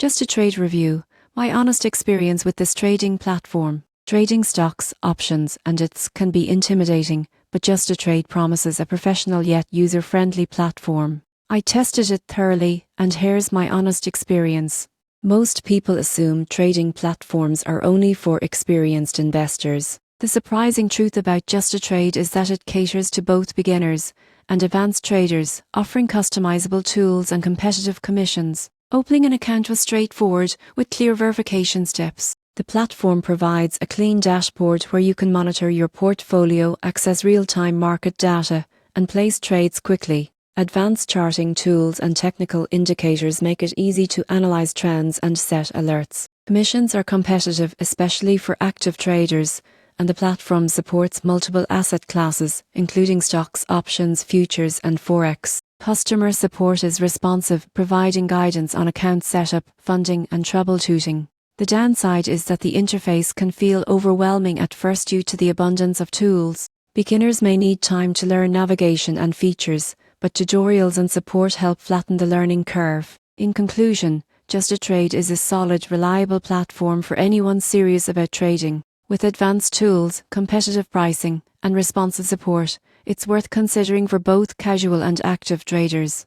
Just a trade review, my honest experience with this trading platform. Trading stocks, options, and ETFs can be intimidating, but Just2Trade promises a professional yet user-friendly platform. I tested it thoroughly, and here's my honest experience. Most people assume trading platforms are only for experienced investors. The surprising truth about Just2Trade is that it caters to both beginners and advanced traders, offering customizable tools and competitive commissions. Opening an account was straightforward, with clear verification steps. The platform provides a clean dashboard where you can monitor your portfolio, access real-time market data, and place trades quickly. Advanced charting tools and technical indicators make it easy to analyze trends and set alerts. Commissions are competitive, especially for active traders, and the platform supports multiple asset classes, including stocks, options, futures, and forex. Customer support is responsive, providing guidance on account setup, funding, and troubleshooting. The downside is that the interface can feel overwhelming at first due to the abundance of tools. Beginners may need time to learn navigation and features, but tutorials and support help flatten the learning curve. In conclusion, Just2Trade is a solid, reliable platform for anyone serious about trading. With advanced tools, competitive pricing, and responsive support, it's worth considering for both casual and active traders.